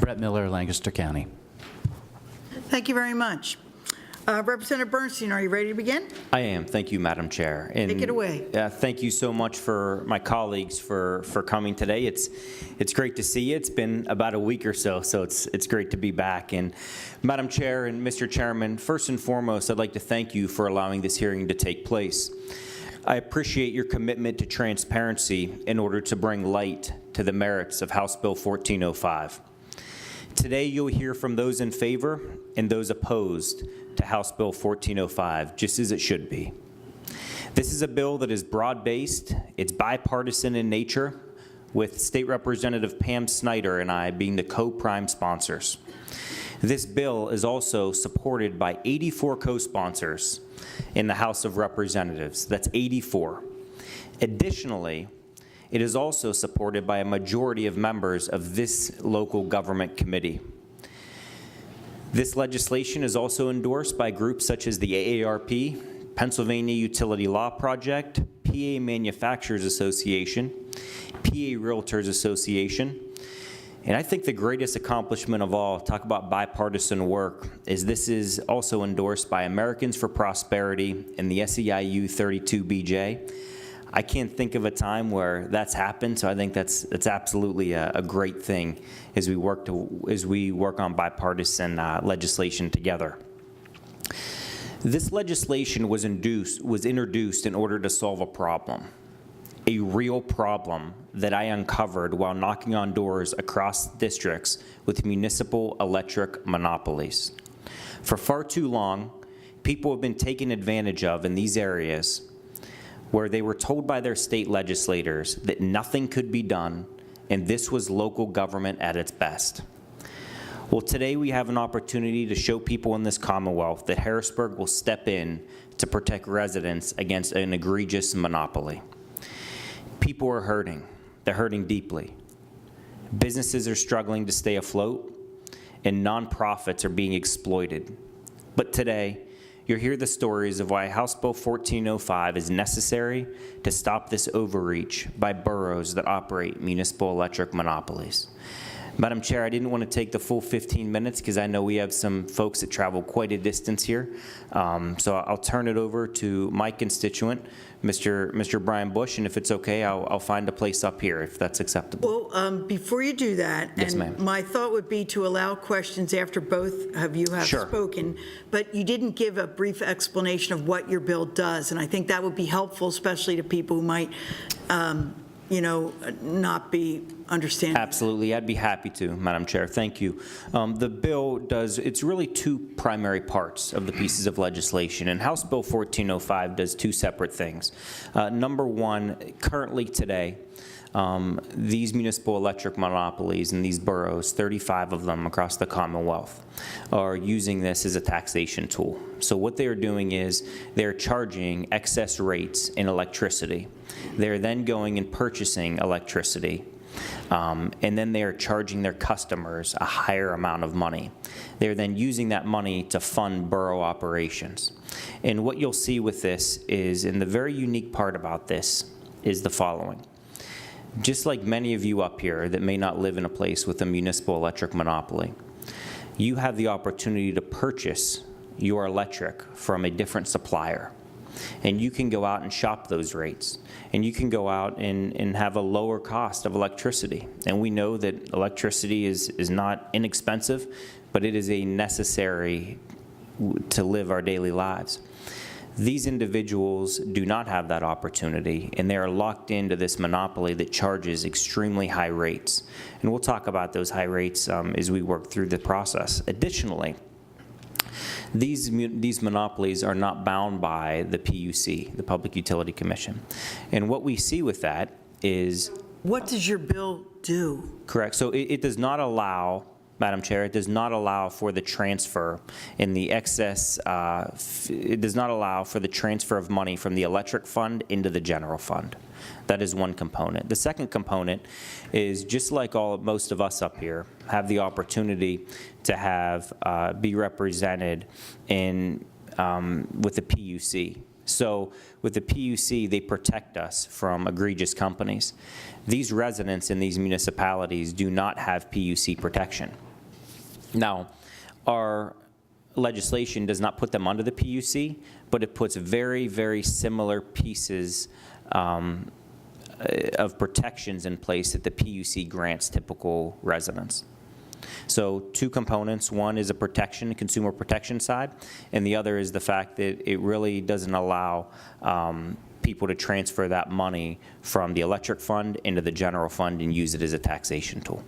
Brett Miller, Lancaster County. Thank you very much. Representative Bernstine, are you ready to begin? I am. Thank you, Madam Chair. And take it away. thank you so much for my colleagues for coming today. It's great to see you. It's been about a week or so it's great to be back. And Madam Chair and Mr. Chairman, first and foremost, I'd like to thank you for allowing this hearing to take place. I appreciate your commitment to transparency in order to bring light to the merits of House Bill 1405. Today, you'll hear from those in favor and those opposed to House Bill 1405, just as it should be. This is a bill that is broad-based, it's bipartisan in nature, with State Representative Pam Snyder and I being the co-prime sponsors. This bill is also supported by 84 co-sponsors in the House of Representatives. That's 84. Additionally, it is also supported by a majority of members of this local government committee. This legislation is also endorsed by groups such as the AARP, Pennsylvania Utility Law Project, PA Manufacturers Association, PA Realtors Association, and I think the greatest accomplishment of all, talk about bipartisan work, is this is also endorsed by Americans for Prosperity and the SEIU 32BJ. I can't think of a time where that's happened, so I think that's absolutely a great thing as we work on bipartisan legislation together. This legislation was introduced in order to solve a problem, a real problem that I uncovered while knocking on doors across districts with municipal electric monopolies. For far too long, people have been taken advantage of in these areas where they were told by their state legislators that nothing could be done, and this was local government at its best. Well, today we have an opportunity to show people in this Commonwealth that Harrisburg will step in to protect residents against an egregious monopoly. People are hurting. They're hurting deeply. Businesses are struggling to stay afloat, and nonprofits are being exploited. But today, you'll hear the stories of why House Bill 1405 is necessary to stop this overreach by boroughs that operate municipal electric monopolies. Madam Chair, I didn't want to take the full 15 minutes because I know we have some folks that travel quite a distance here. So I'll turn it over to my constituent, Mr. Brian Bush, and if it's okay, I'll find a place up here if that's acceptable. Well, before you do that, Yes, and ma'am. my thought would be to allow questions after both of you have Sure. spoken, but you didn't give a brief explanation of what your bill does, and I think that would be helpful, especially to people who might, not be understanding. Absolutely, I'd be happy to, Madam Chair. Thank you. The bill does, it's really two primary parts of the pieces of legislation, and House Bill 1405 does two separate things. Number one, currently today, these municipal electric monopolies in these boroughs, 35 of them across the Commonwealth, are using this as a taxation tool. So what they are doing is they're charging excess rates in electricity. They're then going and purchasing electricity, and then they are charging their customers a higher amount of money. They're then using that money to fund borough operations. And what you'll see with this is, and the very unique part about this is the following. Just like many of you up here that may not live in a place with a municipal electric monopoly, you have the opportunity to purchase your electric from a different supplier. And you can go out and shop those rates. And you can go out and have a lower cost of electricity. And we know that electricity is not inexpensive, but it is a necessary to live our daily lives. These individuals do not have that opportunity, and they are locked into this monopoly that charges extremely high rates. And we'll talk about those high rates as we work through the process. Additionally, these monopolies are not bound by the PUC, the Public Utility Commission. And what we see with that is... What does your bill do? Correct. So it does not allow, Madam Chair, it does not allow for the transfer in the excess, it does not allow for the transfer of money from the electric fund into the general fund. That is one component. The second component is, just like most of us up here have the opportunity to have be represented in with the PUC. So with the PUC, they protect us from egregious companies. These residents in these municipalities do not have PUC protection. Now, our legislation does not put them under the PUC, but it puts very, very similar pieces of protections in place that the PUC grants typical residents. So two components. One is a protection, consumer protection side, and the other is the fact that it really doesn't allow people to transfer that money from the electric fund into the general fund and use it as a taxation tool.